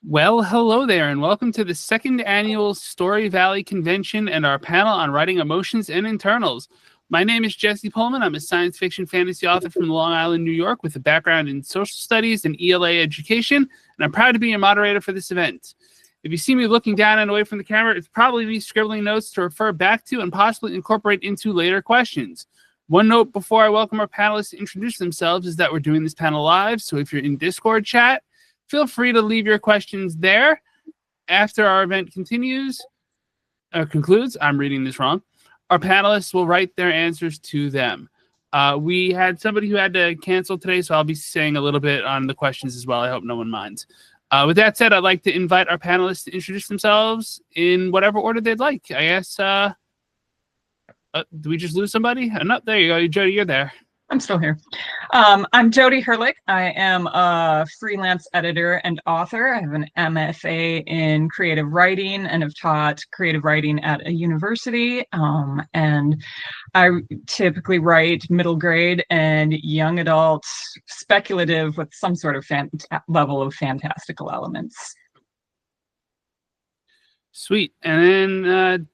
Well, hello there, and welcome to the second annual Story Valley Convention and our panel on writing emotions and internals. My name is Jesse Pullman. I'm a science fiction fantasy author from Long Island, New York, with a background in social studies and ELA education, and I'm proud to be your moderator for this event. If you see me looking down and away from the camera, it's probably me scribbling notes to refer back to and possibly incorporate into later questions. One note before I welcome our panelists to introduce themselves is that we're doing this panel live, so if you're in Discord chat, feel free to leave your questions there. After our event concludes, I'm reading this wrong, our panelists will write their answers to them. We had somebody who had to cancel today, so I'll be saying a little bit on the questions as well. I hope no one minds. With that said, I'd like to invite our panelists to introduce themselves in whatever order they'd like. I guess, did we just lose somebody? No, there you go. Jody, you're there. I'm still here. I'm Jody Herlick. I am a freelance editor and author. I have an MFA in creative writing and have taught creative writing at a university. And I typically write middle grade and young adult speculative with some sort of level of fantastical elements. Sweet. And then,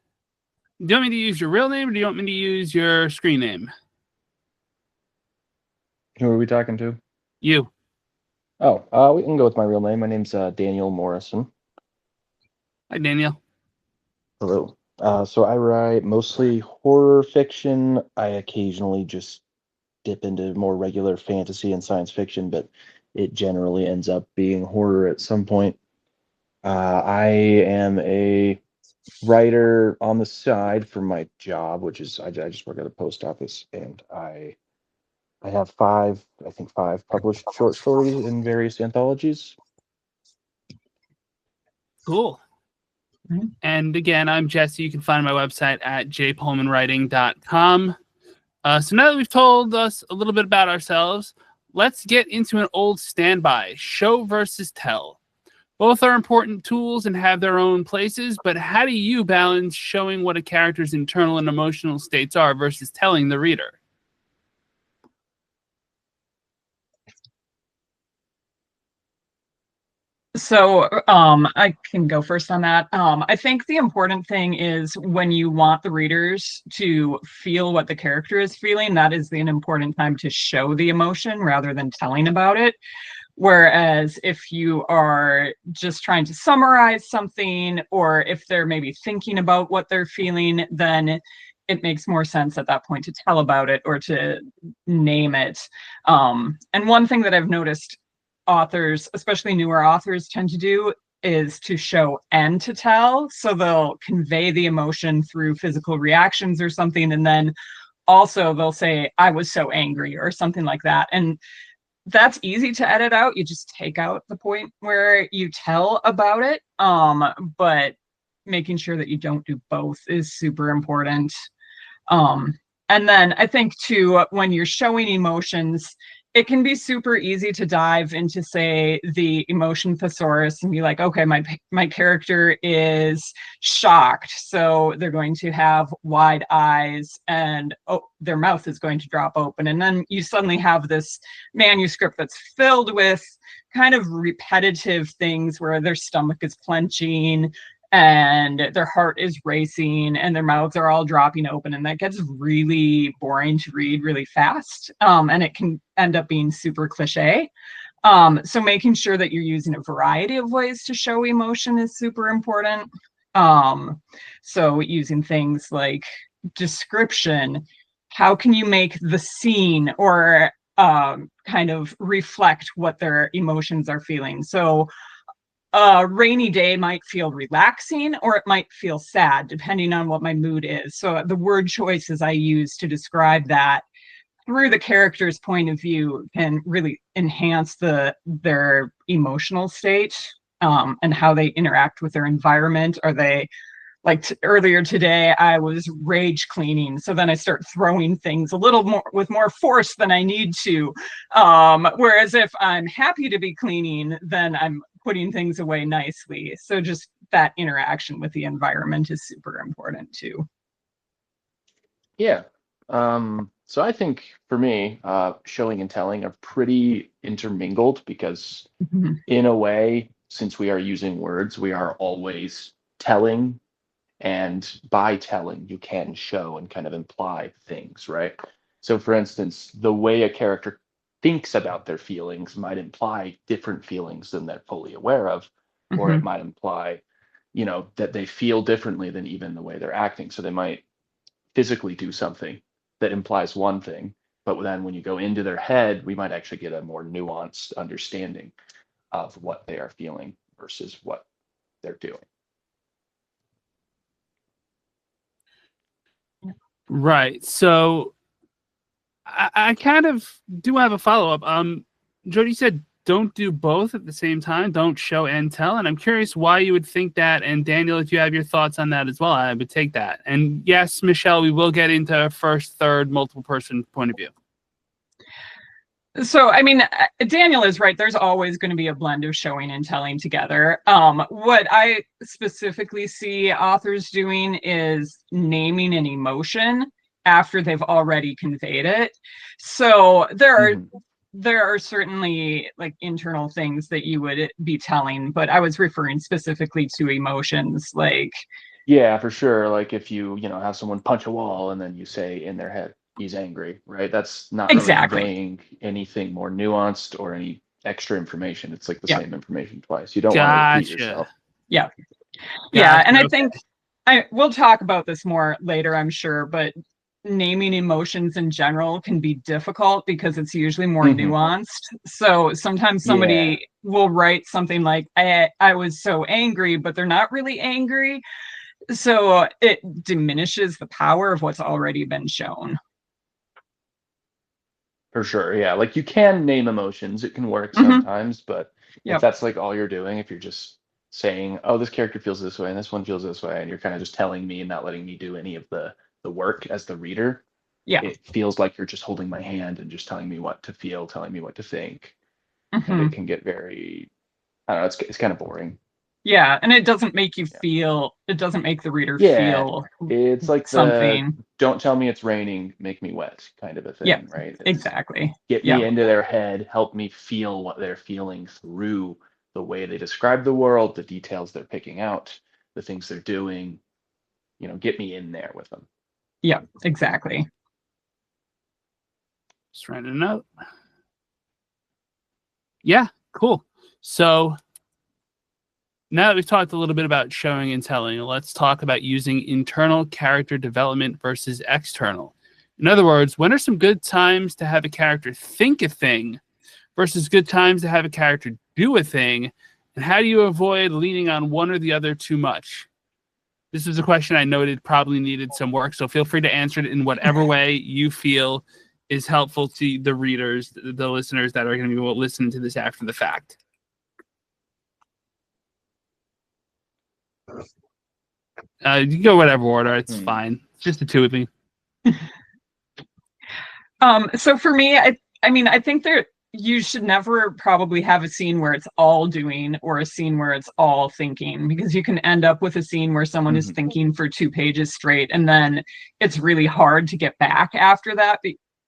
do you want me to use your real name or do you want me to use your screen name? Who are we talking to? You. Oh, we can go with my real name. My name's Daniel Morrison. Hi, Daniel. Hello. So I write mostly horror fiction. I occasionally just dip into more regular fantasy and science fiction, but it generally ends up being horror at some point. I am a writer on the side for my job, which is I just work at a post office, and I have five published short stories in various anthologies. Cool. Mm-hmm. And again, I'm Jesse. You can find my website at jpullmanwriting.com. So now that we've told us a little bit about ourselves, let's get into an old standby, show versus tell. Both are important tools and have their own places, but how do you balance showing what a character's internal and emotional states are versus telling the reader? So I can go first on that. I think the important thing is when you want the readers to feel what the character is feeling, that is an important time to show the emotion rather than telling about it. Whereas if you are just trying to summarize something, or if they're maybe thinking about what they're feeling, then it makes more sense at that point to tell about it or to name it. And one thing that I've noticed authors, especially newer authors, tend to do is to show and to tell. So they'll convey the emotion through physical reactions or something, and then also they'll say, I was so angry or something like that. And that's easy to edit out. You just take out the point where you tell about it. But making sure that you don't do both is super important. And then I think too, when you're showing emotions, it can be super easy to dive into, say, the emotion thesaurus and be like, okay, my character is shocked, so they're going to have wide eyes and their mouth is going to drop open. And then you suddenly have this manuscript that's filled with kind of repetitive things where their stomach is clenching and their heart is racing and their mouths are all dropping open, and that gets really boring to read really fast, and it can end up being super cliche. So making sure that you're using a variety of ways to show emotion is super important. So using things like description, how can you make the scene or kind of reflect what their emotions are feeling? So a rainy day might feel relaxing or it might feel sad, depending on what my mood is. So the word choices I use to describe that through the character's point of view can really enhance their emotional state, and how they interact with their environment. Are they, like earlier today, I was rage cleaning, so then I start throwing things a little more with more force than I need to. Whereas if I'm happy to be cleaning, then I'm putting things away nicely. So just that interaction with the environment is super important too. Yeah. So I think for me, showing and telling are pretty intermingled because in a way, since we are using words, we are always telling, and by telling, you can show and kind of imply things, right? So, for instance, the way a character thinks about their feelings might imply different feelings than they're fully aware of, or it might imply, that they feel differently than even the way they're acting. So they might physically do something that implies one thing, but then when you go into their head, we might actually get a more nuanced understanding of what they are feeling versus what they're doing. Right. So I kind of do have a follow-up. Jody said don't do both at the same time. Don't show and tell. And I'm curious why you would think that. And Daniel, if you have your thoughts on that as well, I would take that. And yes, Michelle, we will get into first, third, multiple person point of view. So, I mean, Daniel is right. There's always going to be a blend of showing and telling together. What I specifically see authors doing is naming an emotion after they've already conveyed it. So there are certainly like internal things that you would be telling, but I was referring specifically to emotions, like. Yeah, for sure. Like if you have someone punch a wall and then you say in their head, he's angry, right? That's not really conveying anything more nuanced or any extra information. It's like the same information twice. You don't want to repeat yourself. Yeah. Yeah. And I think we'll talk about this more later, I'm sure, but naming emotions in general can be difficult because it's usually more nuanced. So sometimes somebody will write something like, I was so angry, but they're not really angry. So it diminishes the power of what's already been shown. For sure, yeah. Like you can name emotions, it can work sometimes, but if that's like all you're doing, if you're just saying, oh, this character feels this way and this one feels this way, and you're kind of just telling me and not letting me do any of the work as the reader, it feels like you're just holding my hand and just telling me what to feel, telling me what to think. And it can get very, I don't know, it's kind of boring. Yeah, and it doesn't make you feel, it doesn't make the reader feel it's like something. Don't tell me it's raining, make me wet kind of a thing, right? Exactly. Get me into their head, help me feel what they're feeling through the way they describe the world, the details they're picking out, the things they're doing, get me in there with them. Yeah, exactly. Just write a note. Yeah, cool. So now that we've talked a little bit about showing and telling, let's talk about using internal character development versus external. In other words, when are some good times to have a character think a thing versus good times to have a character do a thing? And how do you avoid leaning on one or the other too much? This is a question I noted probably needed some work, so feel free to answer it in whatever way you feel is helpful to the readers, the listeners that are going to be listening to this after the fact. You can go whatever order. It's fine. It's just the two of me. So for me, I mean, I think you should never probably have a scene where it's all doing or a scene where it's all thinking, because you can end up with a scene where someone is thinking for 2 pages straight, and then it's really hard to get back after that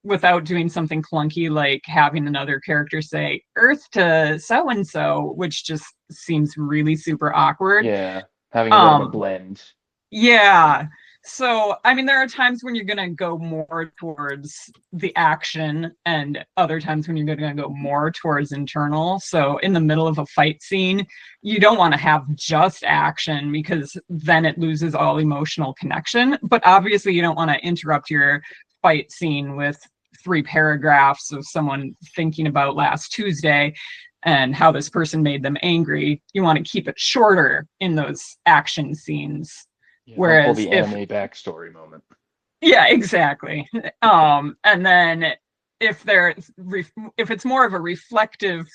without doing something clunky like having another character say Earth to so-and-so, which just seems really super awkward. Yeah, having a bit of a blend. Yeah. So, I mean, there are times when you're going to go more towards the action and other times when you're going to go more towards internal. So in the middle of a fight scene, you don't want to have just action because then it loses all emotional connection. But obviously you don't want to interrupt your fight scene with 3 paragraphs of someone thinking about last Tuesday and how this person made them angry. You want to keep it shorter in those action scenes. Yeah, whereas the anime backstory moment. Yeah, exactly. And then if it's more of a reflective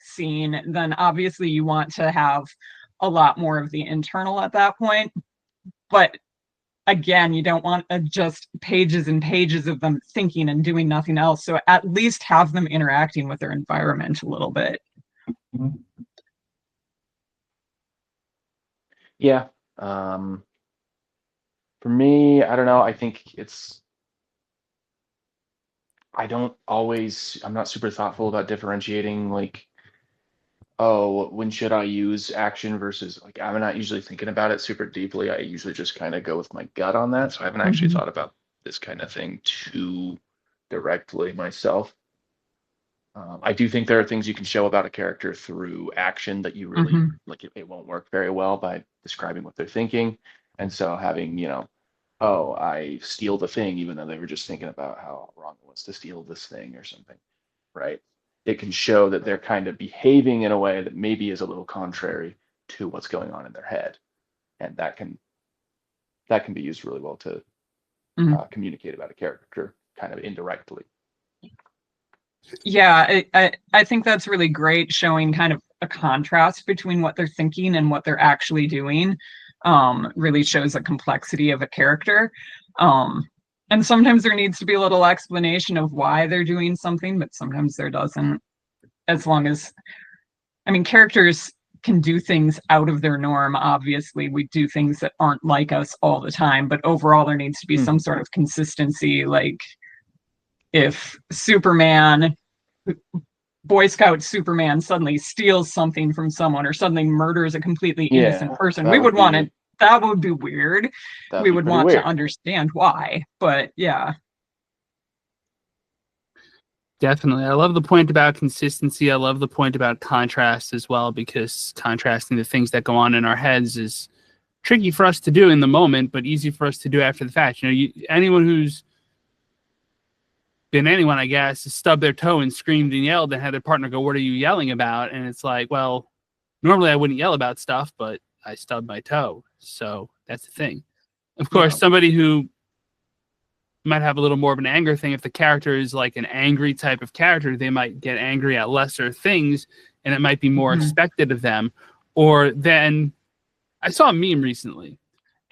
scene, then obviously you want to have a lot more of the internal at that point. But again, you don't want just pages and pages of them thinking and doing nothing else. So at least have them interacting with their environment a little bit. Yeah. For me, I don't know. I think I'm not super thoughtful about differentiating like oh, when should I use action versus like I'm not usually thinking about it super deeply. I usually just kind of go with my gut on that. So I haven't actually Mhm. thought about this kind of thing too directly myself. I do think there are things you can show about a character through action that you really Mhm. like. It won't work very well by describing what they're thinking. And so having, oh, I steal the thing, even though they were just thinking about how wrong it was to steal this thing or something, right? It can show that they're kind of behaving in a way that maybe is a little contrary to what's going on in their head, and that can be used really well to Mhm. communicate about a character kind of indirectly. Yeah, I think that's really great, showing kind of a contrast between what they're thinking and what they're actually doing. Really shows the complexity of a character. Um, and sometimes there needs to be a little explanation of why they're doing something, but sometimes there doesn't. As long as, I mean, characters can do things out of their norm. Obviously, we do things that aren't like us all the time, but overall, there needs to be some sort of consistency. Like if Superman, Boy Scout Superman, suddenly steals something from someone or suddenly murders a completely innocent Yeah, person, we that would would want to, be that would be weird. that'd We be would pretty want to weird. understand why. But yeah. Definitely. I love the point about consistency. I love the point about contrast as well, because contrasting the things that go on in our heads is tricky for us to do in the moment, but easy for us to do after the fact. Anyone who's been anyone, I guess, has stubbed their toe and screamed and yelled and had their partner go, "What are you yelling about?" And it's like, well, normally I wouldn't yell about stuff, but I stubbed my toe. So that's the thing. Of course, Yeah. somebody who might have a little more of an anger thing. If the character is like an angry type of character, they might get angry at lesser things, and it might be more Mhm. expected of them. Or then I saw a meme recently,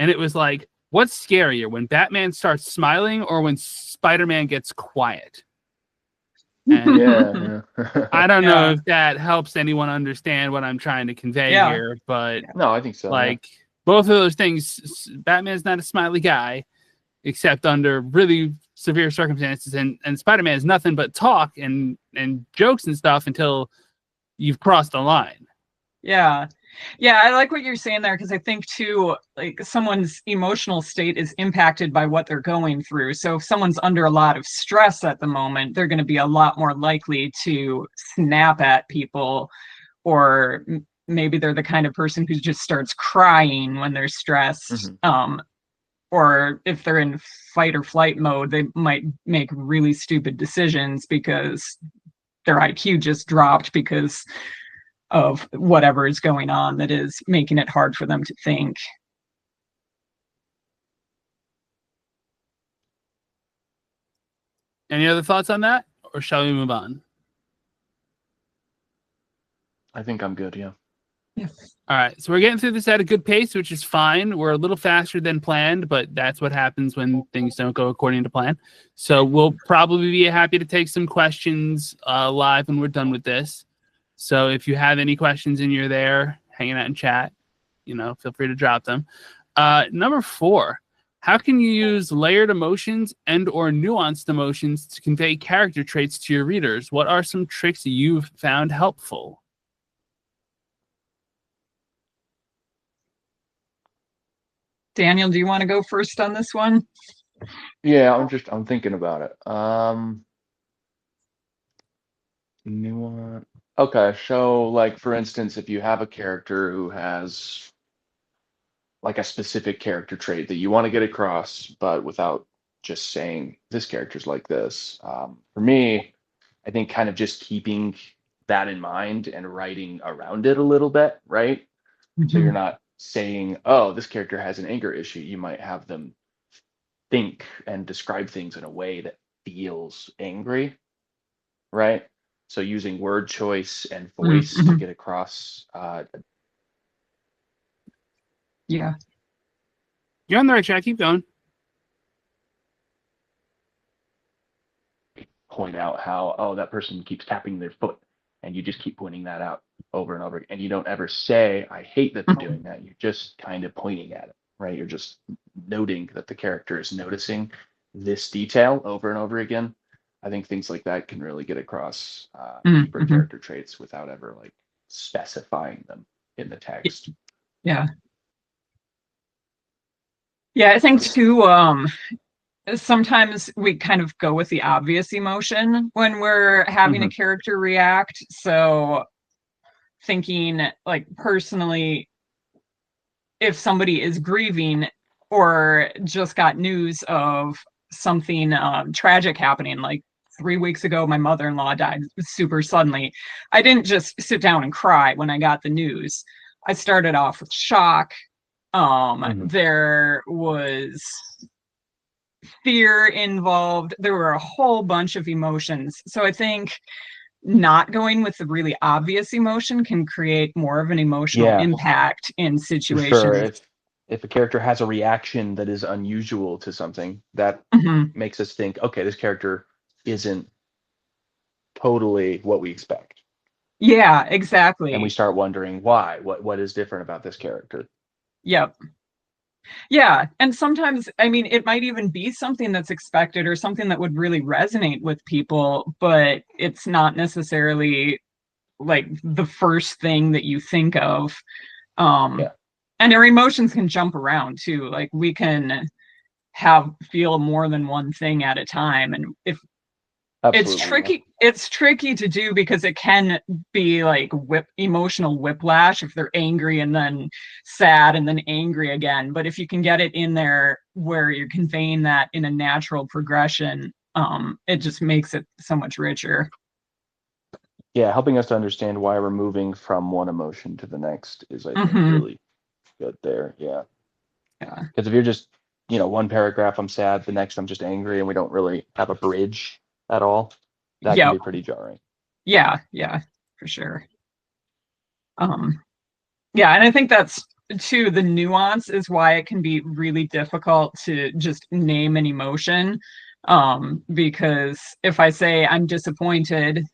and it was like, what's scarier, when Batman starts smiling or when Spider-Man gets quiet? And Yeah, I yeah. don't know Yeah. if that helps anyone understand what I'm trying to convey Yeah. here, but No, I think so. Yeah. like both of those things, Batman's not a smiley guy, except under really severe circumstances, and Spider-Man is nothing but talk and jokes and stuff until you've crossed the line. Yeah. Yeah, I like what you're saying there, because I think too, like someone's emotional state is impacted by what they're going through. So if someone's under a lot of stress at the moment, they're going to be a lot more likely to snap at people, or maybe they're the kind of person who just starts crying when they're stressed. Mhm. Or if they're in fight or flight mode, they might make really stupid decisions because their IQ just dropped because of whatever is going on that is making it hard for them to think. Any other thoughts on that, or shall we move on? I think I'm good. Yeah. Yeah. All right, so we're getting through this at a good pace, which is fine. We're a little faster than planned, but that's what happens when things don't go according to plan. So we'll probably be happy to take some questions live when we're done with this. So if you have any questions and you're there hanging out in chat, feel free to drop them. Number 4, how can you use layered emotions and or nuanced emotions to convey character traits to your readers? What are some tricks you've found helpful? Daniel, do you want to go first on this one? Yeah, I'm thinking about it. Nuance. Okay, so like for instance, if you have a character who has like a specific character trait that you want to get across, but without just saying this character's like this. For me, I think kind of just keeping that in mind and writing around it a little bit, right? So you're Mhm. not saying, oh, this character has an anger issue. You might have them think and describe things in a way that feels angry, right? So using word choice and voice to Mhm. get across, Yeah. You're on the right track. Keep going. point out how, oh, that person keeps tapping their foot, and you just keep pointing that out over and over again. And you don't ever say, I hate that they're doing that. You're just kind of pointing at it, right? You're just noting that the character is noticing this detail over and over again. I think things like that can really get across deeper Mhm. character traits without ever like specifying them in the text. Yeah. Yeah, I think too, sometimes we kind of go with the obvious emotion when we're having a character react. So thinking like personally, if somebody is grieving or just got news of something tragic happening, like 3 weeks ago, my mother-in-law died super suddenly. I didn't just sit down and cry when I got the news. I started off with shock. There was fear involved. There were a whole bunch of emotions. So I think not going with the really obvious emotion can create more of an emotional impact in situations. For sure. If a character has a reaction that is unusual to something, that makes us think, okay, this character isn't totally what we expect. Yeah, exactly. And we start wondering why. What is different about this character? Yep. Yeah, and sometimes, I mean, it might even be something that's expected or something that would really resonate with people, but it's not necessarily like the first thing that you think of. And our emotions can jump around too. Like we can feel more than one thing at a time, and if it's tricky to do because it can be like emotional whiplash if they're angry and then sad and then angry again. But if you can get it in there where you're conveying that in a natural progression, it just makes it so much richer. Yeah, helping us to understand why we're moving from one emotion to the next is, I think, really good there. Yeah. Because if you're just, one paragraph I'm sad, the next I'm just angry, and we don't really have a bridge at all, that can be pretty jarring. Yeah, for sure. Yeah, and I think that's too, the nuance is why it can be really difficult to just name an emotion. Because if I say I'm disappointed,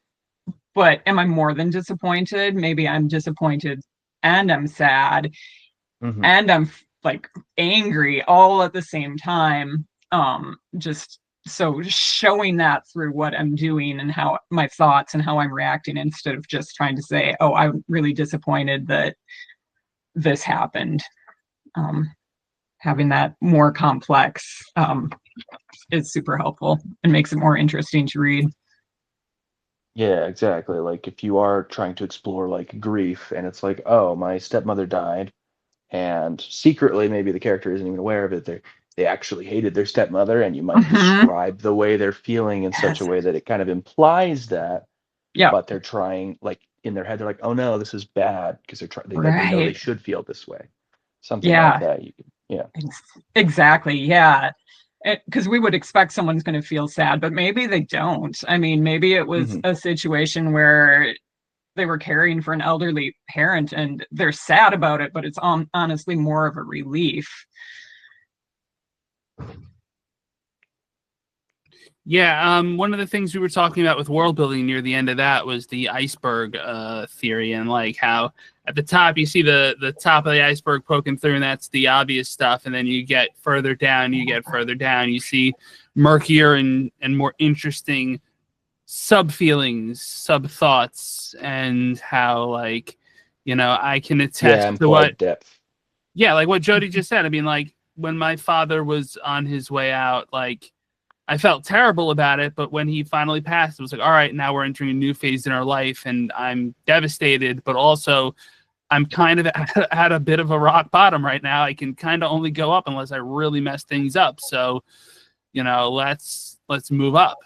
but am I more than disappointed? Maybe I'm disappointed and I'm sad and I'm like angry all at the same time. Just so showing that through what I'm doing and how my thoughts and how I'm reacting, instead of just trying to say, oh, I'm really disappointed that this happened. Having that more complex is super helpful and makes it more interesting to read. Yeah, exactly. Like if you are trying to explore like grief and it's like, oh, my stepmother died, and secretly maybe the character isn't even aware of it. They actually hated their stepmother, and you might describe the way they're feeling in such a way that it kind of implies that. Yeah. But they're trying, like in their head, they're like, oh no, this is bad, because they know they should feel this way. Something like that. Exactly. Yeah. Because we would expect someone's going to feel sad, but maybe they don't. I mean, maybe it was a situation where they were caring for an elderly parent and they're sad about it, but it's honestly more of a relief. Yeah, one of the things we were talking about with world building near the end of that was the iceberg theory, and like how at the top you see the top of the iceberg poking through, and that's the obvious stuff, and then you get further down, you see murkier and more interesting sub feelings, sub thoughts, and how, like, I can attest to what depth. Yeah, like what Jody just said. I mean, like when my father was on his way out, like I felt terrible about it, but when he finally passed, it was like, all right, now we're entering a new phase in our life, and I'm devastated, but also I'm kind of at a bit of a rock bottom right now. I can kind of only go up unless I really mess things up. So, let's move up.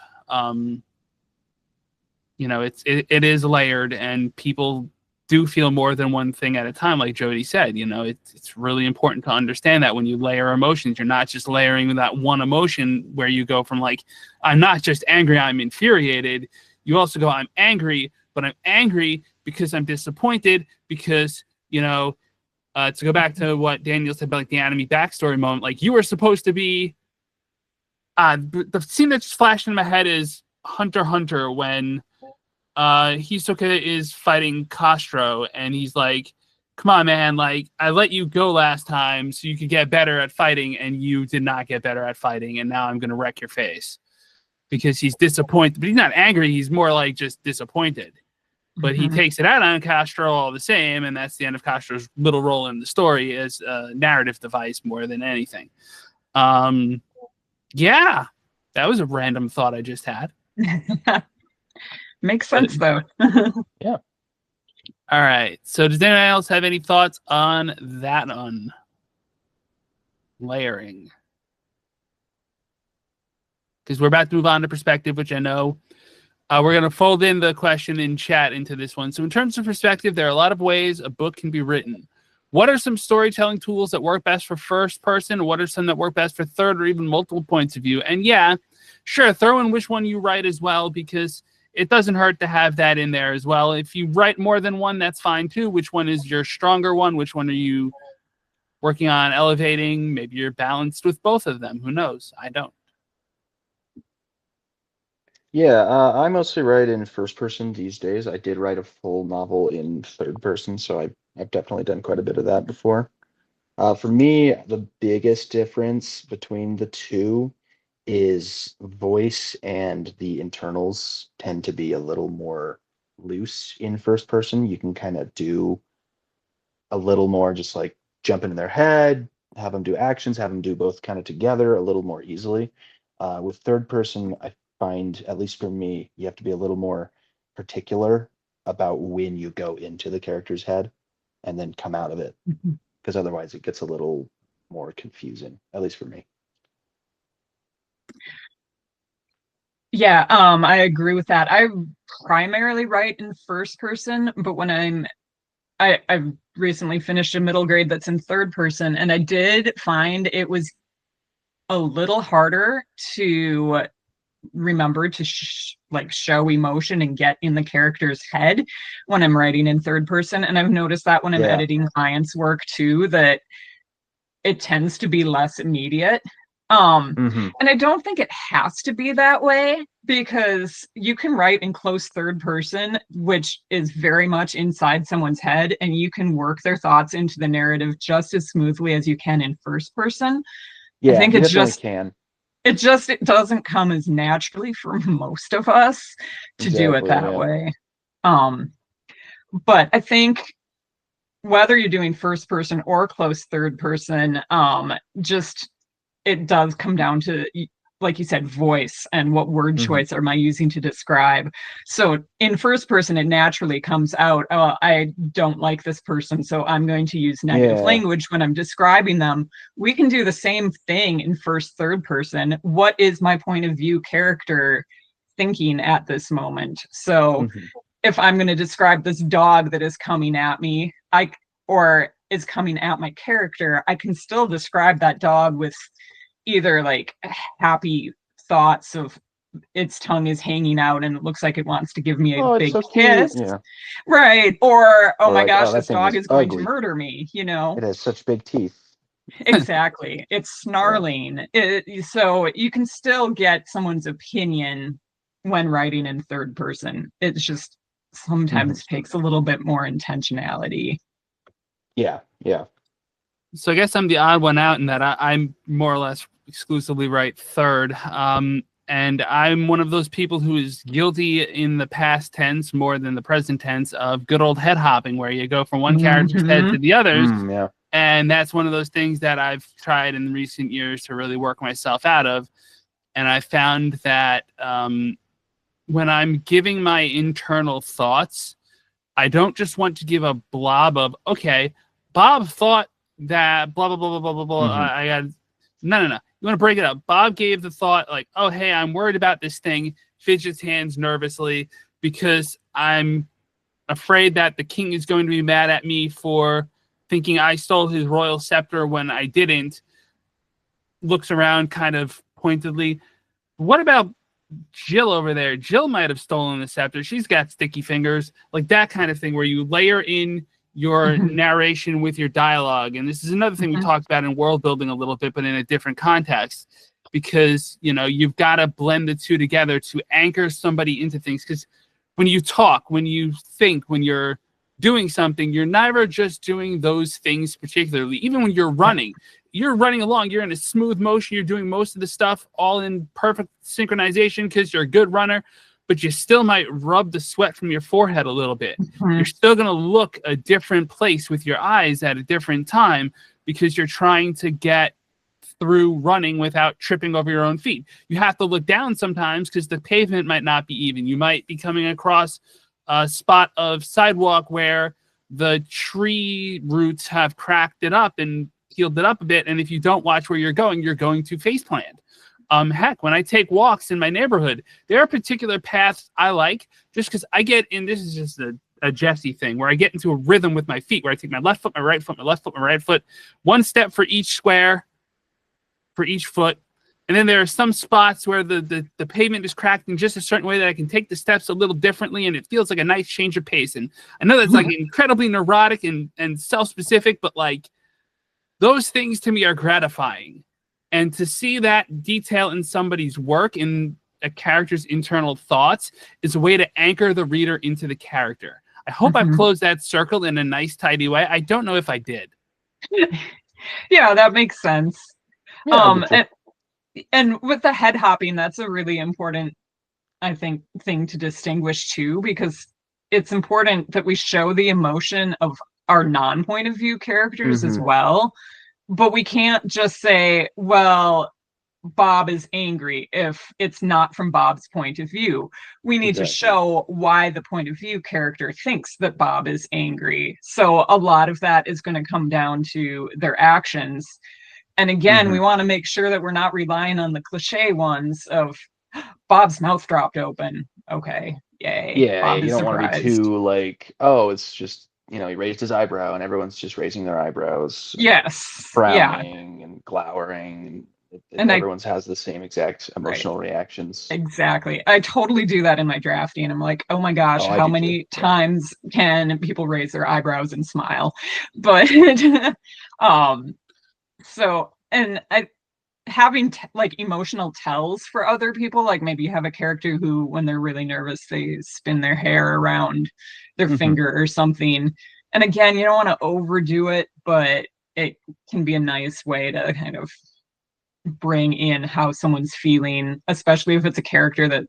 It is layered, and people do feel more than one thing at a time, like Jody said. It's really important to understand that when you layer emotions, you're not just layering that one emotion where you go from like, I'm not just angry, I'm infuriated. You also go, I'm angry, but I'm angry because I'm disappointed, because, to go back to what Daniel said about like the anime backstory moment, like you were supposed to be, the scene that just flashed in my head is Hunter x Hunter, when Hisoka is fighting Castro, and he's like, come on, man, like I let you go last time so you could get better at fighting, and you did not get better at fighting, and now I'm gonna wreck your face. Because he's disappointed, but he's not angry, he's more like just disappointed. but he takes it out on Castro all the same, and that's the end of Castro's little role in the story as a narrative device more than anything. Yeah, that was a random thought I just had. Makes sense, though. Yeah. All right. So does anyone else have any thoughts on that on layering? Because we're about to move on to perspective, which I know we're going to fold in the question in chat into this one. So in terms of perspective, there are a lot of ways a book can be written. What are some storytelling tools that work best for first person? What are some that work best for third or even multiple points of view? And yeah, sure, throw in which one you write as well, because it doesn't hurt to have that in there as well. If you write more than one, that's fine too. Which one is your stronger one? Which one are you working on elevating? Maybe you're balanced with both of them. Who knows? I don't. Yeah, I mostly write in first person these days. I did write a full novel in third person, so I've definitely done quite a bit of that before. For me, the biggest difference between the two is voice, and the internals tend to be a little more loose in first person. You can kind of do a little more, just like jump into their head, have them do actions, have them do both kind of together a little more easily. With third person, I find, at least for me, you have to be a little more particular about when you go into the character's head and then come out of it, because otherwise it gets a little more confusing, at least for me. Yeah, I agree with that. I primarily write in first person, but when I've recently finished a middle grade that's in third person, and I did find it was a little harder to remember to show emotion and get in the character's head when I'm writing in third person. And I've noticed that when I'm editing clients' work too, that it tends to be less immediate. And I don't think it has to be that way, because you can write in close third person, which is very much inside someone's head, and you can work their thoughts into the narrative just as smoothly as you can in first person. Yeah, I think you it definitely just can. it doesn't come as naturally for most of us to do it that way. But I think whether you're doing first person or close third person, just it does come down to, like you said, voice and what word choice am I using to describe. So in first person, it naturally comes out, oh, I don't like this person, so I'm going to use negative language when I'm describing them. We can do the same thing in first, third person. What is my point of view character thinking at this moment? So if I'm going to describe this dog that is coming at me, or is coming at my character, I can still describe that dog with either like happy thoughts of its tongue is hanging out and it looks like it wants to give me a big kiss, right? Or oh my gosh, this dog is going to murder me, you know. It has such big teeth. Exactly. It's snarling. So you can still get someone's opinion when writing in third person. It's just sometimes takes a little bit more intentionality. Yeah. So I guess I'm the odd one out in that I'm more or less exclusively write third. And I'm one of those people who is guilty in the past tense more than the present tense of good old head hopping, where you go from one character's head to the others. And that's one of those things that I've tried in recent years to really work myself out of. And I found that when I'm giving my internal thoughts, I don't just want to give a blob of, okay, Bob thought that blah, blah, blah, blah, blah, blah. I got no. You want to break it up. Bob gave the thought like, oh, hey, I'm worried about this thing, fidgets hands nervously because I'm afraid that the king is going to be mad at me for thinking I stole his royal scepter when I didn't. Looks around kind of pointedly. What about Jill over there? Jill might have stolen the scepter. She's got sticky fingers. Like that kind of thing where you layer in your narration with your dialogue. And this is another thing we talked about in world building a little bit, but in a different context, because, you know, you've got to blend the two together to anchor somebody into things. Because when you talk, when you think, when you're doing something, you're never just doing those things particularly. Even when you're running along, you're in a smooth motion. You're doing most of the stuff all in perfect synchronization because you're a good runner. but you still might rub the sweat from your forehead a little bit. Mhm. You're still going to look a different place with your eyes at a different time because you're trying to get through running without tripping over your own feet. You have to look down sometimes because the pavement might not be even. You might be coming across a spot of sidewalk where the tree roots have cracked it up and healed it up a bit. And if you don't watch where you're going to faceplant. Heck, when I take walks in my neighborhood, there are particular paths I like just because I get in. This is just a Jesse thing where I get into a rhythm with my feet where I take my left foot, my right foot, my left foot, my right foot, one step for each square, for each foot. And then there are some spots where the pavement is cracked in just a certain way that I can take the steps a little differently, and it feels like a nice change of pace. And I know that's like incredibly neurotic and self-specific, but like those things to me are gratifying. And to see that detail in somebody's work, in a character's internal thoughts, is a way to anchor the reader into the character. I hope I've closed that circle in a nice, tidy way. I don't know if I did. Yeah, that makes sense. Yeah, And with the head hopping, that's a really important, I think, thing to distinguish too, because it's important that we show the emotion of our non-point of view characters as well. But we can't just say, well, Bob is angry if it's not from Bob's point of view. We need to show why the point of view character thinks that Bob is angry. So a lot of that is going to come down to their actions. And again, we want to make sure that we're not relying on the cliche ones of Bob's mouth dropped open. Okay, yay. Yeah, Bob you is don't want to be surprised. too like, oh, it's just, he raised his eyebrow and everyone's just raising their eyebrows. Yes. Frowning and glowering. And everyone's has the same exact emotional reactions. Exactly. I totally do that in my drafting. I'm like, oh my gosh, how many times can people raise their eyebrows and smile? But having like emotional tells for other people, like maybe you have a character who, when they're really nervous, they spin their hair around their finger or something. And again, you don't want to overdo it, but it can be a nice way to kind of bring in how someone's feeling, especially if it's a character that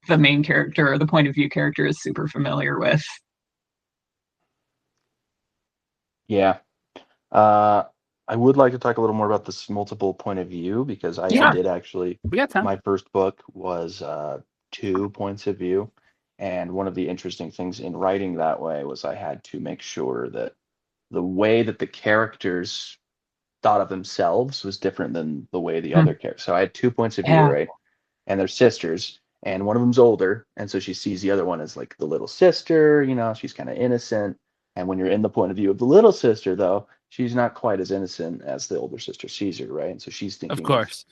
the main character or the point of view character is super familiar with. Yeah. I would like to talk a little more about this multiple point of view, because I did actually, We got time. my first book was 2 points of view. And one of the interesting things in writing that way was I had to make sure that the way that the characters thought of themselves was different than the way the other characters. So I had 2 points of view, right? And they're sisters, and one of them's older, and so she sees the other one as like the little sister, she's kind of innocent. And when you're in the point of view of the little sister, though, she's not quite as innocent as the older sister sees her, right? And so she's thinking of course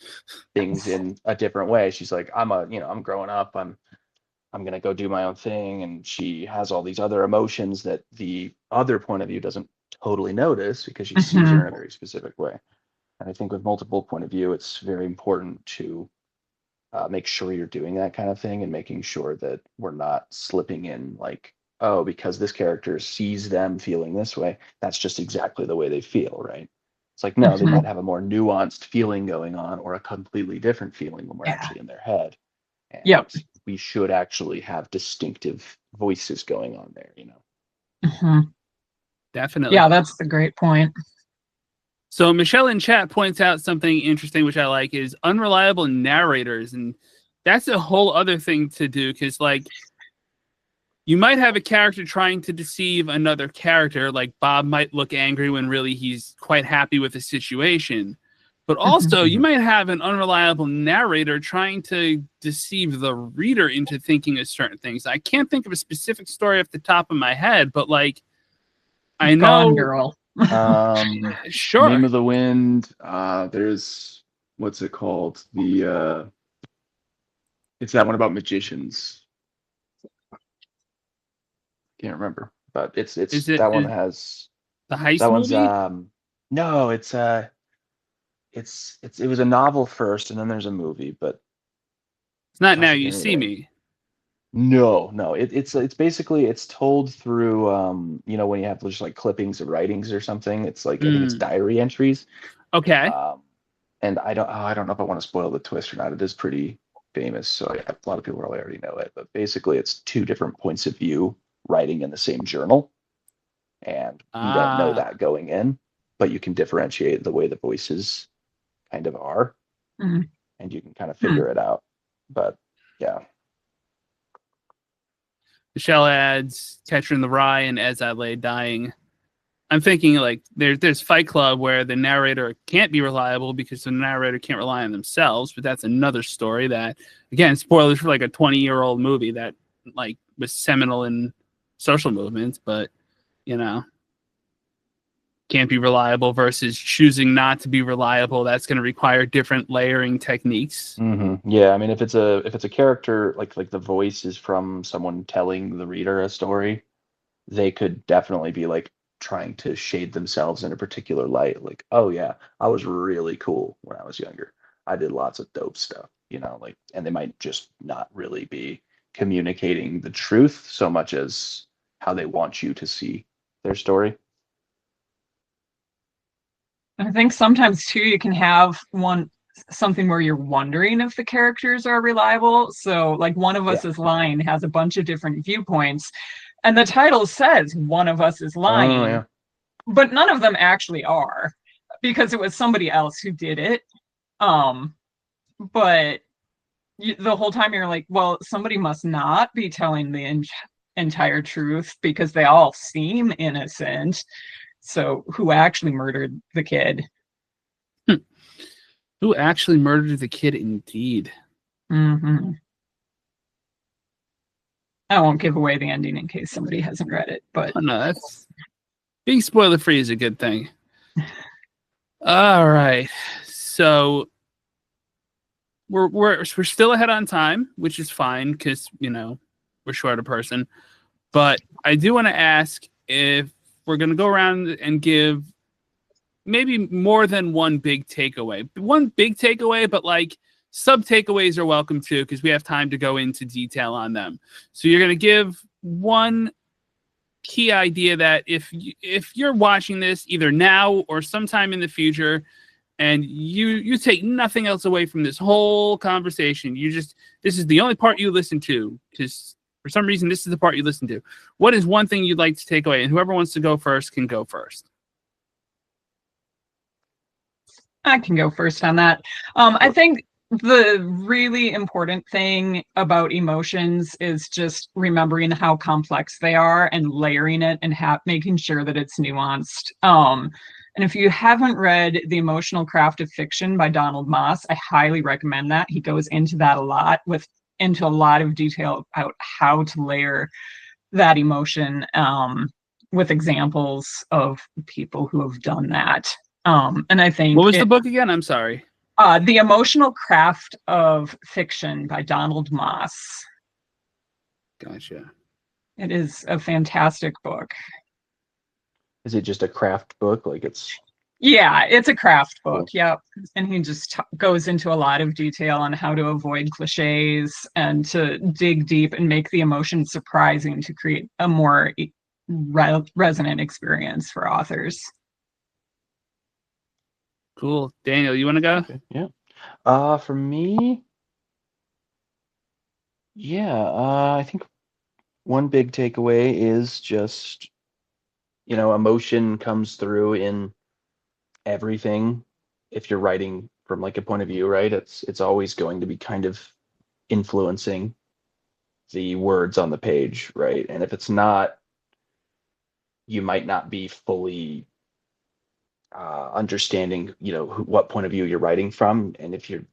things in a different way. She's like, I'm growing up, I'm gonna go do my own thing, and she has all these other emotions that the other point of view doesn't totally notice because she sees her in a very specific way. And I think with multiple point of view, it's very important to make sure you're doing that kind of thing and making sure that we're not slipping in like, oh, because this character sees them feeling this way, that's just exactly the way they feel, right? It's like, no, they might have a more nuanced feeling going on, or a completely different feeling when we're actually in their head. And we should actually have distinctive voices going on there, Definitely. Yeah, that's a great point. So Michelle in chat points out something interesting, which I like, is unreliable narrators. And that's a whole other thing to do, because like you might have a character trying to deceive another character, like Bob might look angry when really he's quite happy with the situation. But also you might have an unreliable narrator trying to deceive the reader into thinking of certain things. I can't think of a specific story off the top of my head, but like I know, Gone Girl. sure. Name of the Wind. There's, what's it called? It's that one about magicians. Can't remember, but one has the heist that movie? one's no, it was a novel first, and then there's a movie, but it's not Now You See Me. No, it's basically, it's told through when you have just like clippings of writings or something. It's like I think it's diary entries. Okay. And I don't know if I want to spoil the twist or not. It is pretty famous, so a lot of people probably already know it, but basically it's two different points of view writing in the same journal. And you don't know that going in, but you can differentiate the way the voices kind of are, Mhm. and you can kind of figure it out. But yeah. Michelle adds Catcher in the Rye and As I Lay Dying. I'm thinking like there's Fight Club where the narrator can't be reliable because the narrator can't rely on themselves, but that's another story that, again, spoilers for like a 20-year-old movie that like was seminal in social movements, but you know, can't be reliable versus choosing not to be reliable. That's going to require different layering techniques. Mm-hmm. Yeah, I mean, if it's a character like the voice is from someone telling the reader a story, they could definitely be like trying to shade themselves in a particular light. Like, oh yeah, I was really cool when I was younger. I did lots of dope stuff, like, and they might just not really be communicating the truth so much as how they want you to see their story. I think sometimes too you can have something where you're wondering if the characters are reliable. So like One of Us is Lying has a bunch of different viewpoints, and the title says One of Us is Lying, Oh, yeah. but none of them actually are because it was somebody else who did it. But the whole time you're like, well, somebody must not be telling the entire truth because they all seem innocent. So who actually murdered the kid? Who actually murdered the kid? Indeed. Mm-hmm. I won't give away the ending in case somebody hasn't read it, but no, that's being spoiler free is a good thing. All right, so we're still ahead on time, which is fine because we're short a person. But I do want to ask if we're going to go around and give maybe more than one big takeaway. One big takeaway, but like sub takeaways are welcome too, because we have time to go into detail on them. So you're going to give one key idea that if you're watching this either now or sometime in the future, and you take nothing else away from this whole conversation, this is the only part you listen to, because for some reason this is the part you listen to. What is one thing you'd like to take away? And whoever wants to go first can go first. I can go first on that. I think the really important thing about emotions is just remembering how complex they are and layering it and making sure that it's nuanced. And if you haven't read The Emotional Craft of Fiction by Donald Moss, I highly recommend that. He goes into that into a lot of detail about how to layer that emotion with examples of people who have done that. And I think what was the book again? I'm sorry. The Emotional Craft of Fiction by Donald Moss. Gotcha. It is a fantastic book. Is it just a craft book? Like Yeah, it's a craft book. Cool. Yep. And he just goes into a lot of detail on how to avoid cliches and to dig deep and make the emotion surprising to create a more resonant experience for authors. Cool. Daniel, you want to go? Okay, yeah. For me, I think one big takeaway is just, emotion comes through in everything. If you're writing from like a point of view, right? It's always going to be kind of influencing the words on the page, right? And if it's not, you might not be fully understanding, what point of view you're writing from. And if you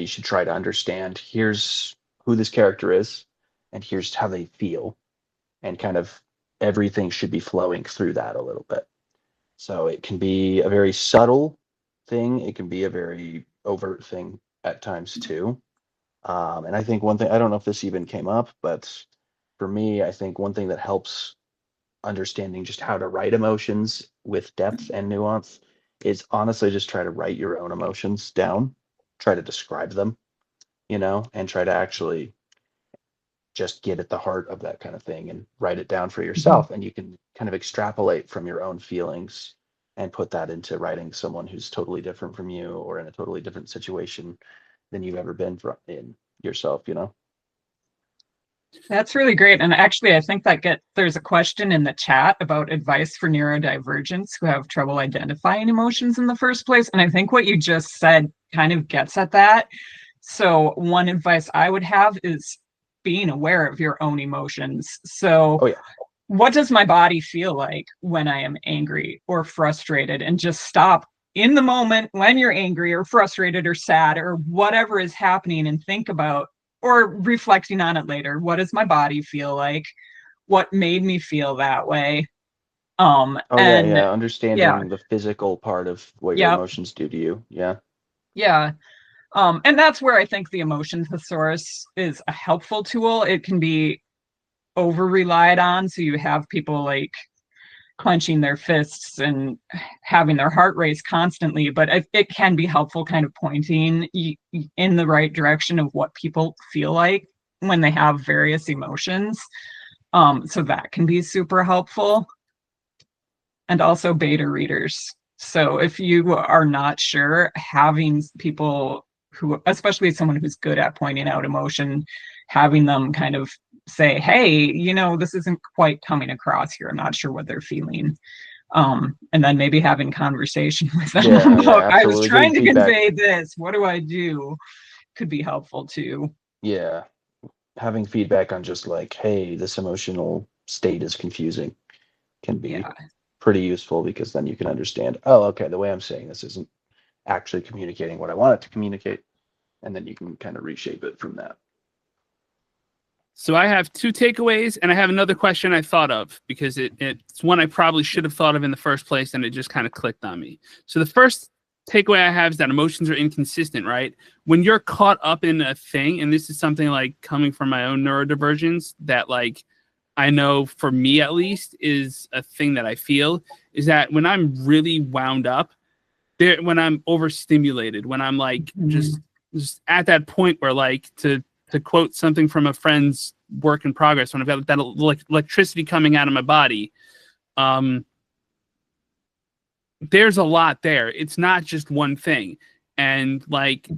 should try to understand, here's who this character is, and here's how they feel, and kind of everything should be flowing through that a little bit. So it can be a very subtle thing. It can be a very overt thing at times too. And I think one thing, I don't know if this even came up, but for me, I think one thing that helps understanding just how to write emotions with depth and nuance is honestly just try to write your own emotions down, try to describe them, and try to actually just get at the heart of that kind of thing and write it down for yourself. And you can kind of extrapolate from your own feelings and put that into writing someone who's totally different from you or in a totally different situation than you've ever been in, yourself, you know? That's really great. And actually, I think there's a question in the chat about advice for neurodivergents who have trouble identifying emotions in the first place. And I think what you just said kind of gets at that. So one advice I would have is being aware of your own emotions. So Oh yeah. what does my body feel like when I am angry or frustrated? And just stop in the moment when you're angry or frustrated or sad or whatever is happening and think about, or reflecting on it later. What does my body feel like? What made me feel that way? Oh yeah, And yeah. yeah, Understanding the physical part of what your yep, emotions do to you. Yeah. yeah. And that's where I think the emotion thesaurus is a helpful tool. It can be over relied on. So you have people like clenching their fists and having their heart race constantly, but it can be helpful kind of pointing in the right direction of what people feel like when they have various emotions. So that can be super helpful. And also beta readers. So if you are not sure, having people who, especially someone who's good at pointing out emotion, having them kind of say, hey, this isn't quite coming across here. I'm not sure what they're feeling. And then maybe having conversation with them Yeah, yeah, about, I was absolutely. Getting trying to feedback. convey this. What do I do? Could be helpful too. Yeah. Having feedback on just like, hey, this emotional state is confusing can be Yeah. pretty useful, because then you can understand, oh, okay, the way I'm saying this isn't actually communicating what I want it to communicate. And then you can kind of reshape it from that. So I have two takeaways, and I have another question I thought of because it's one I probably should have thought of in the first place, and it just kind of clicked on me. So the first takeaway I have is that emotions are inconsistent, right? When you're caught up in a thing, and this is something like coming from my own neurodivergence that like I know for me at least is a thing that I feel, is that when I'm really wound up, when I'm overstimulated, when I'm like just at that point where like to quote something from a friend's work in progress, when I've got that electricity coming out of my body, there's a lot there. It's not just one thing. And like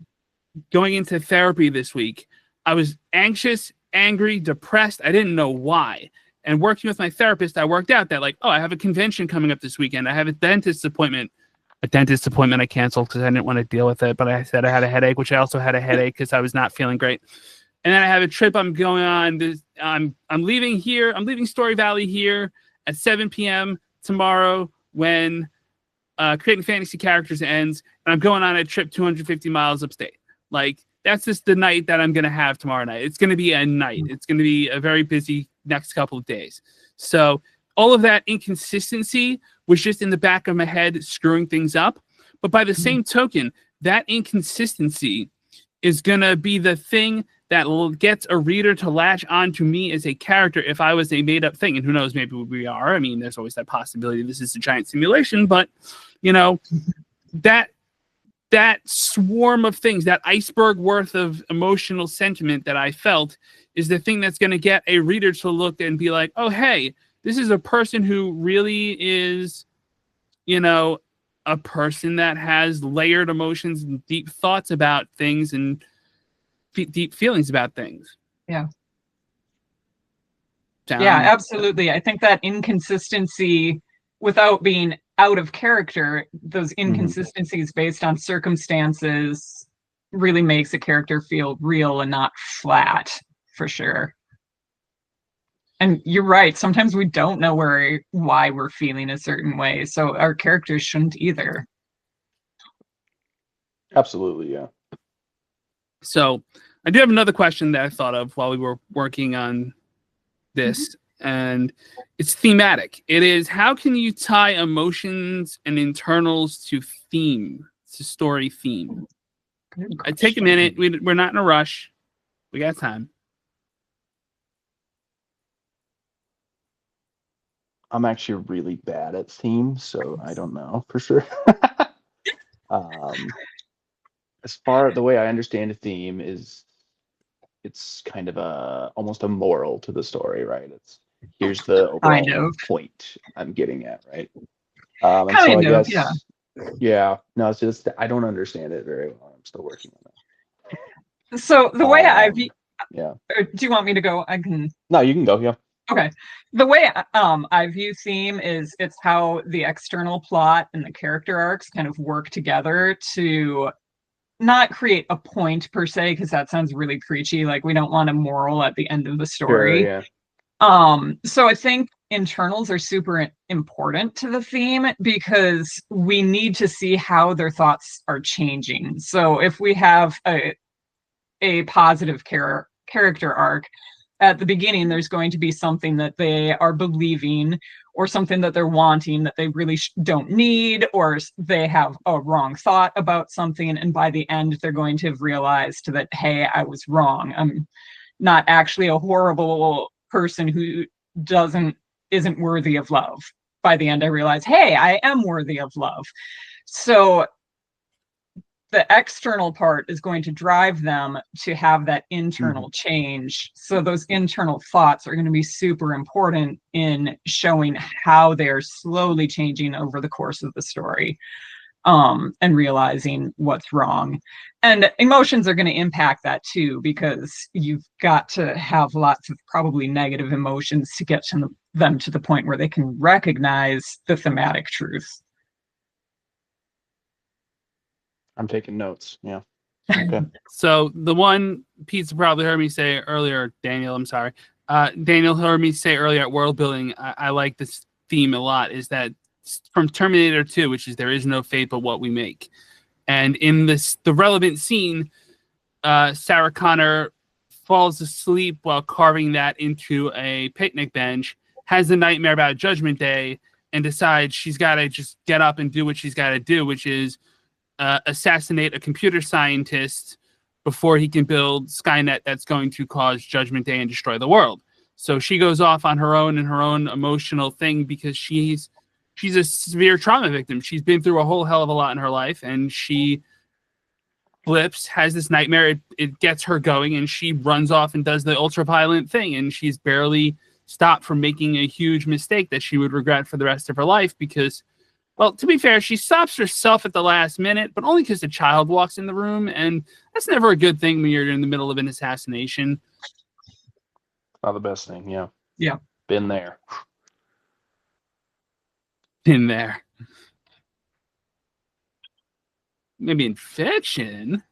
going into therapy this week, I was anxious, angry, depressed. I didn't know why. And working with my therapist, I worked out that like, oh, I have a convention coming up this weekend. I have a dentist appointment. A dentist appointment I canceled because I didn't want to deal with it. But I said I had a headache, which I also had a headache because I was not feeling great. And then I have a trip I'm going on. I'm leaving here. I'm leaving Story Valley here at 7 p.m. tomorrow when Creating Fantasy Characters ends. And I'm going on a trip 250 miles upstate. Like, that's just the night that I'm going to have tomorrow night. It's going to be a night. It's going to be a very busy next couple of days. So all of that inconsistency was just in the back of my head screwing things up. But by the same token, that inconsistency is going to be the thing that gets a reader to latch on to me as a character if I was a made-up thing. And who knows, maybe we are. I mean, there's always that possibility this is a giant simulation. But, that swarm of things, that iceberg worth of emotional sentiment that I felt is the thing that's going to get a reader to look and be like, oh, hey, this is a person who really is, a person that has layered emotions and deep thoughts about things and deep feelings about things. Yeah. Yeah, absolutely. I think that inconsistency, without being out of character, those inconsistencies based on circumstances really makes a character feel real and not flat, for sure. And you're right. Sometimes we don't know why we're feeling a certain way. So our characters shouldn't either. Absolutely, yeah. So I do have another question that I thought of while we were working on this, and it's thematic. It is, how can you tie emotions and internals to story theme? I take a minute. We're not in a rush. We got time. I'm actually really bad at theme, so I don't know for sure. As far the way I understand a theme is, it's kind of almost a moral to the story, right? It's here's the overall point I'm getting at, right? And so I guess, yeah, no, it's just I don't understand it very well. I'm still working on So the way I view, Yeah. or do you want me to go? I can. No, you can go. Yeah. Okay. The way I view theme is it's how the external plot and the character arcs kind of work together to not create a point per se, because that sounds really preachy. Like we don't want a moral at the end of the story. Sure, yeah. So I think internals are super important to the theme because we need to see how their thoughts are changing. So if we have a positive character arc at the beginning, there's going to be something that they are believing or something that they're wanting that they really don't need, or they have a wrong thought about something, and by the end they're going to have realized that, hey, I was wrong, I'm not actually a horrible person who isn't worthy of love. By the end I realize, hey, I am worthy of love. So the external part is going to drive them to have that internal change. So those internal thoughts are going to be super important in showing how they're slowly changing over the course of the story, and realizing what's wrong. And emotions are going to impact that too, because you've got to have lots of probably negative emotions to get to them to the point where they can recognize the thematic truth. I'm taking notes. Yeah. Okay. So the one Pete probably heard me say earlier, Daniel, I'm sorry. Daniel heard me say earlier at world building, I like this theme a lot, is that from Terminator 2, which is there is no fate but what we make. And in the relevant scene, Sarah Connor falls asleep while carving that into a picnic bench, has a nightmare about Judgment Day, and decides she's got to just get up and do what she's got to do, which is assassinate a computer scientist before he can build Skynet that's going to cause Judgment Day and destroy the world. So she goes off on her own and her own emotional thing because she's a severe trauma victim. She's been through a whole hell of a lot in her life, and she flips, has this nightmare. It gets her going, and she runs off and does the ultra-violent thing, and she's barely stopped from making a huge mistake that she would regret for the rest of her life because, well, to be fair, she stops herself at the last minute, but only because a child walks in the room, and that's never a good thing when you're in the middle of an assassination. Not the best thing, yeah. Yeah. Been there. Been there. Maybe in fiction.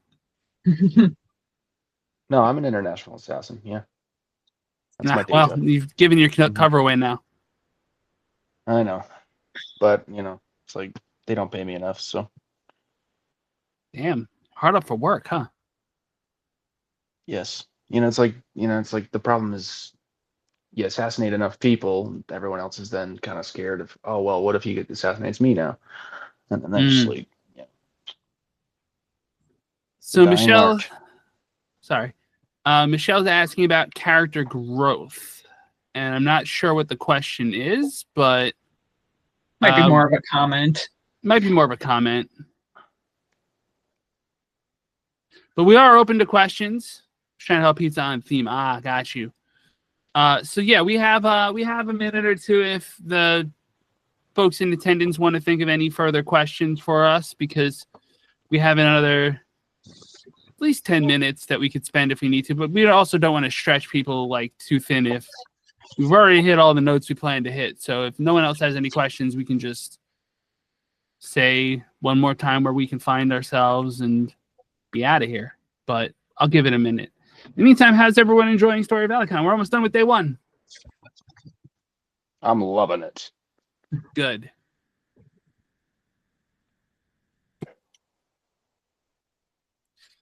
No, I'm an international assassin, yeah. That's my day Well, job. you've given your cover away now. I know. But, it's like they don't pay me enough, so. Damn. Hard up for work, huh? Yes. It's like the problem is you assassinate enough people, everyone else is then kind of scared of, oh, well, what if he assassinates me now? And then just like, yeah. So Michelle, Michelle's asking about character growth, and I'm not sure what the question is, but might be more of a comment. Might be more of a comment. But we are open to questions. Just trying to help Pizza on theme. Got you. So yeah, we have a minute or two if the folks in attendance want to think of any further questions for us, because we have another at least 10 minutes that we could spend if we need to, but we also don't want to stretch people like too thin if we've already hit all the notes we plan to hit. So if no one else has any questions, we can just say one more time where we can find ourselves and be out of here. But I'll give it a minute. In the meantime, how's everyone enjoying Story Valley Con? We're almost done with day one. I'm loving it. Good.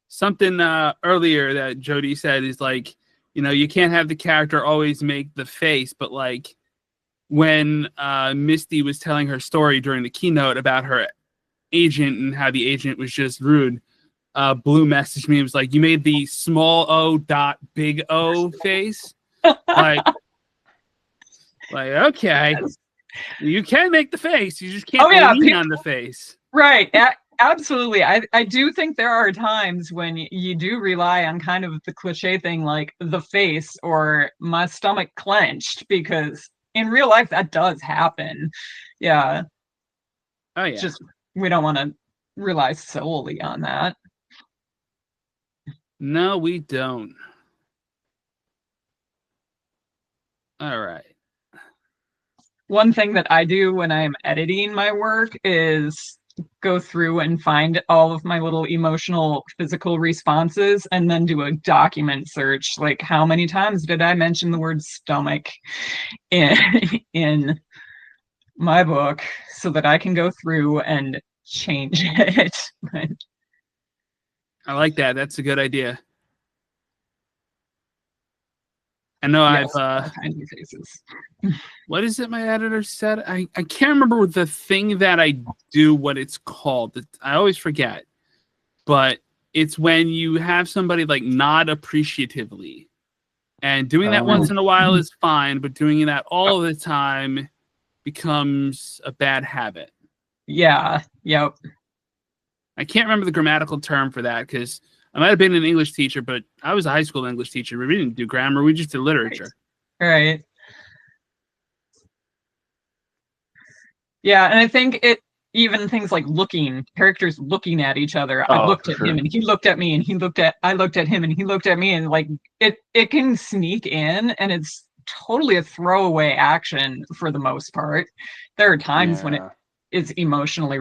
Something earlier that Jody said is like, you can't have the character always make the face, but like when Misty was telling her story during the keynote about her agent and how the agent was just rude, Blue messaged me and was like, you made the small O dot big O face. like okay, you can make the face, you just can't lean on the face. Right. Absolutely. I do think there are times when you do rely on kind of the cliche thing like the face or my stomach clenched, because in real life that does happen. Yeah. Oh yeah. Just we don't want to rely solely on that. No, we don't. All right. One thing that I do when I'm editing my work is go through and find all of my little emotional physical responses and then do a document search. Like, how many times did I mention the word stomach in in my book, so that I can go through and change it. I like that. That's a good idea. I know Yes, I've all kinds of faces. what is it my editor said? I can't remember the thing that I do, what it's called. I always forget. But it's when you have somebody like nod appreciatively. And doing that once in a while is fine, but doing that all the time becomes a bad habit. Yeah, yep. I can't remember the grammatical term for that because I might have been an English teacher, but I was a high school English teacher. We didn't do grammar. We just did literature. Right. Yeah, and I think it even things like characters looking at each other. I looked at him and he looked at me, and I looked at him and he looked at me, and like it can sneak in, and it's totally a throwaway action for the most part. There are times when it is emotionally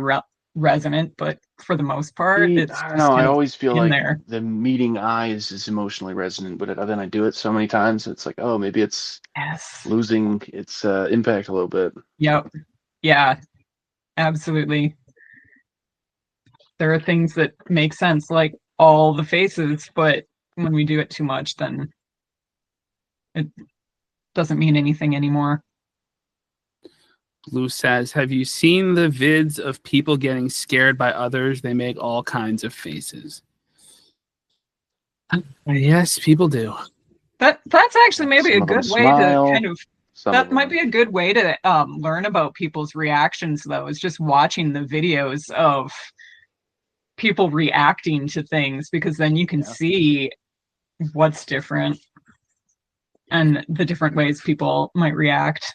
resonant, but for the most part, it's I don't know. I always feel like there. the meeting eyes is emotionally resonant, but then I do it so many times, it's like, oh, maybe it's losing its impact a little bit. Yep. Yeah, absolutely. There are things that make sense, like all the faces, but when we do it too much, then it doesn't mean anything anymore. Lou says, have you seen the vids of people getting scared by others? They make all kinds of faces. Yes, people do. That's actually maybe Some a of them good way smile, to kind of that might be a good way to learn about people's reactions, though, is just watching the videos of people reacting to things, because then you can see what's different and the different ways people might react.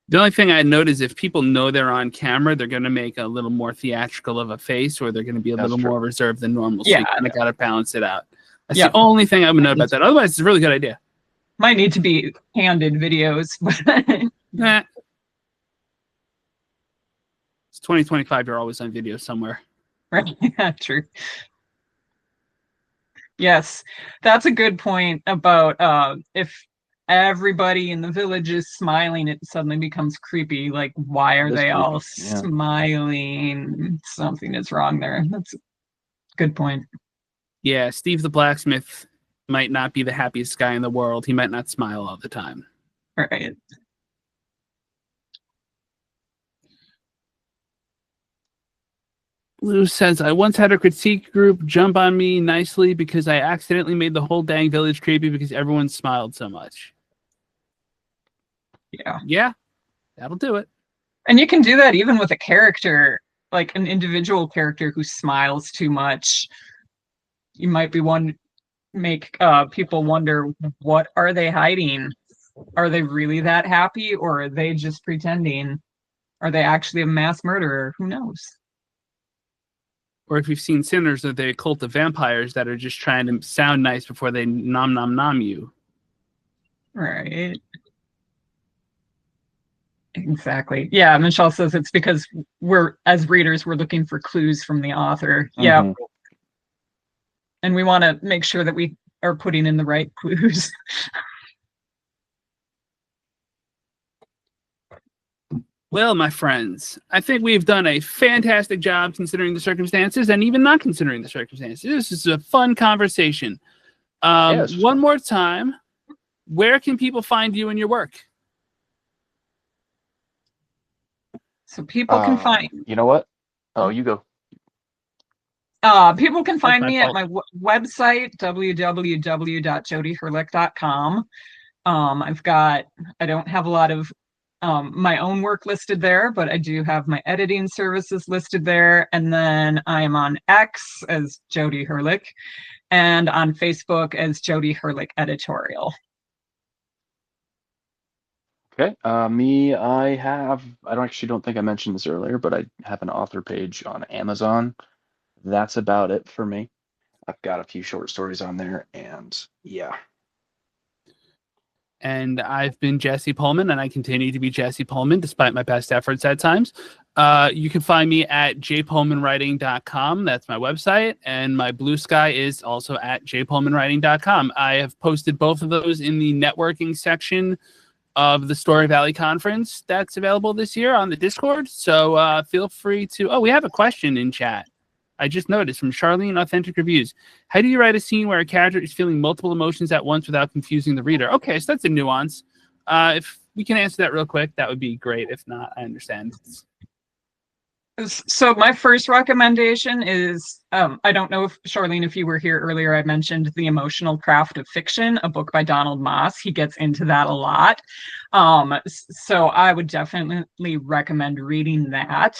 The only thing I note is if people know they're on camera, they're going to make a little more theatrical of a face, or they're going to be a little more reserved than normal. So you kind of got to balance it out. That's the only thing I would know about that. Otherwise, it's a really good idea. Might need to be handed videos. Nah. It's 2025. You're always on video somewhere. Right. Yeah, true. Yes, that's a good point about if everybody in the village is smiling, it suddenly becomes creepy. Like, why are they all smiling? Something is wrong there. That's a good point. Yeah, Steve the blacksmith might not be the happiest guy in the world. He might not smile all the time. Right. Lou says, I once had a critique group jump on me nicely because I accidentally made the whole dang village creepy because everyone smiled so much. Yeah. Yeah, that'll do it. And you can do that even with a character, like an individual character who smiles too much. You might be make people wonder, what are they hiding? Are they really that happy, or are they just pretending? Are they actually a mass murderer? Who knows? Or if you've seen Sinners, are they a cult of vampires that are just trying to sound nice before they nom nom nom you? Right. Exactly. Yeah, Michelle says it's because as readers, we're looking for clues from the author. Yeah. And we want to make sure that we are putting in the right clues. Well, my friends, I think we've done a fantastic job considering the circumstances and even not considering the circumstances. This is a fun conversation. One more time, where can people find you and your work? So people can find... You know what? Oh, you go. People can find me at my website, www.jodyherlick.com. I don't have a lot of my own work listed there, but I do have my editing services listed there. And then I am on X as Jody Herlick and on Facebook as Jody Herlick Editorial. Okay. I don't think I mentioned this earlier, but I have an author page on Amazon. That's about it for me. I've got a few short stories on there, and yeah. And I've been Jesse Pullman, and I continue to be Jesse Pullman despite my best efforts at times. You can find me at jpullmanwriting.com. That's my website. And my Blue Sky is also at jpullmanwriting.com. I have posted both of those in the networking section of the Story Valley Conference that's available this year on the Discord. So feel free to... Oh, we have a question in chat. I just noticed from Charlene Authentic Reviews. How do you write a scene where a character is feeling multiple emotions at once without confusing the reader? Okay, so that's a nuance. If we can answer that real quick, that would be great. If not, I understand. So my first recommendation is, I don't know if, Charlene, if you were here earlier, I mentioned The Emotional Craft of Fiction, a book by Donald Moss. He gets into that a lot. So I would definitely recommend reading that.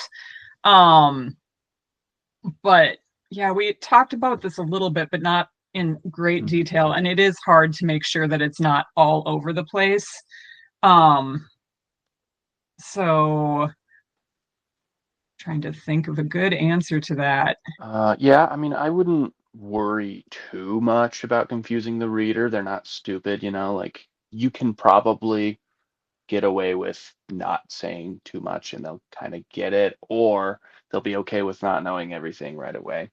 But yeah, we talked about this a little bit, but not in great detail. And it is hard to make sure that it's not all over the place. So trying to think of a good answer to that. Yeah, I mean, I wouldn't worry too much about confusing the reader. They're not stupid, you know, like you can probably get away with not saying too much and they'll kind of get it, or they'll be okay with not knowing everything right away.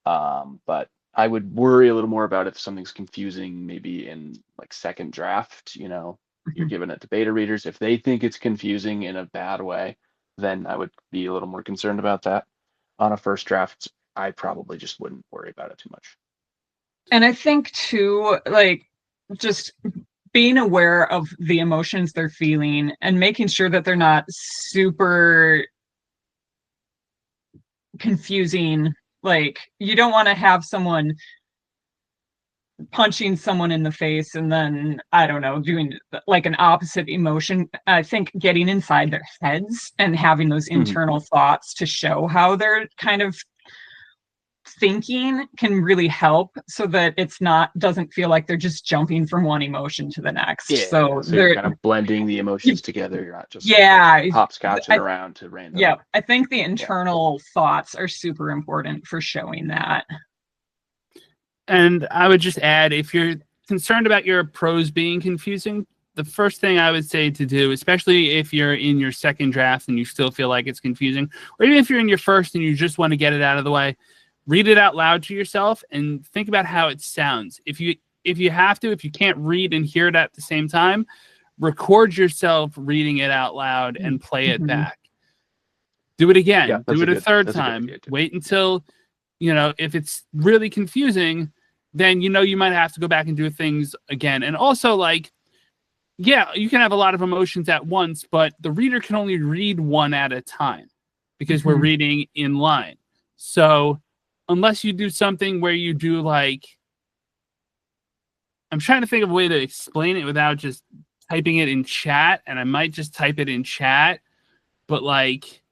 But I would worry a little more about if something's confusing, maybe in like second draft, you know, you're giving it to beta readers. If they think it's confusing in a bad way, then I would be a little more concerned about that. On a first draft, I probably just wouldn't worry about it too much. And I think too, like, just being aware of the emotions they're feeling and making sure that they're not super confusing. Like, you don't want to have someone punching someone in the face and then, I don't know, doing like an opposite emotion. I think getting inside their heads and having those internal thoughts to show how they're kind of thinking can really help, so that it's not, doesn't feel like they're just jumping from one emotion to the next. Yeah, so you're kind of blending the emotions together. You're not just hopscotching around to random. Yeah, I think the internal thoughts are super important for showing that. And I would just add, if you're concerned about your prose being confusing, the first thing I would say to do, especially if you're in your second draft and you still feel like it's confusing, or even if you're in your first and you just want to get it out of the way, read it out loud to yourself and think about how it sounds. If you have to, if you can't read and hear it at the same time, record yourself reading it out loud and play it back. Do it again. Yeah, do it a third time. Wait until, you know, if it's really confusing, then, you know, you might have to go back and do things again. And also, like, yeah, you can have a lot of emotions at once, but the reader can only read one at a time because we're reading in line. So unless you do something where you do, like, I'm trying to think of a way to explain it without just typing it in chat, and I might just type it in chat, but like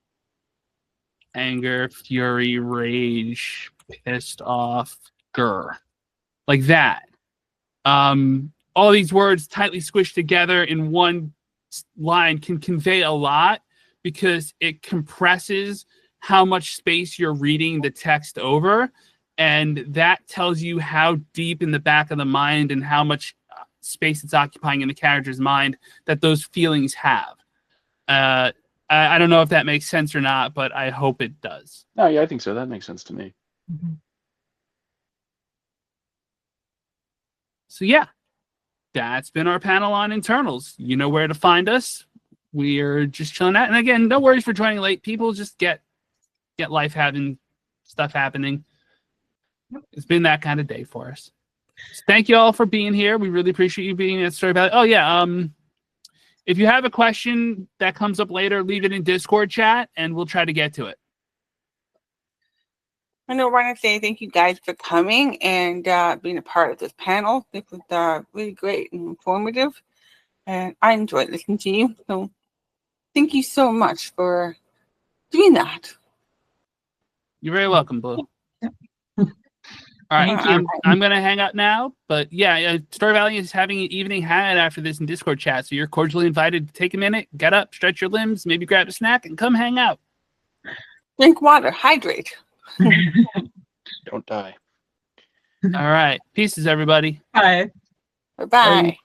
anger, fury, rage, pissed off, grr. Like that. All these words tightly squished together in one line can convey a lot because it compresses how much space you're reading the text over. And that tells you how deep in the back of the mind and how much space it's occupying in the character's mind that those feelings have. I don't know if that makes sense or not, but I hope it does. Oh, yeah, I think so. That makes sense to me. So yeah, that's been our panel on internals. You know where to find us. We're just chilling out. And again, no worries for joining late. People just get life having stuff happening. It's been that kind of day for us. So thank you all for being here. We really appreciate you being at Story Valley. Oh yeah, if you have a question that comes up later, leave it in Discord chat and we'll try to get to it. I know, I want to say thank you guys for coming and being a part of this panel. This was really great and informative, and I enjoyed listening to you. So thank you so much for doing that. You're very welcome, Blue. All right, I'm going to hang up now. But yeah, Story Valley is having an evening hangout after this in Discord chat. So you're cordially invited to take a minute, get up, stretch your limbs, maybe grab a snack, and come hang out. Drink water, hydrate. Don't die. All right. Pieces, everybody. Bye. Bye bye.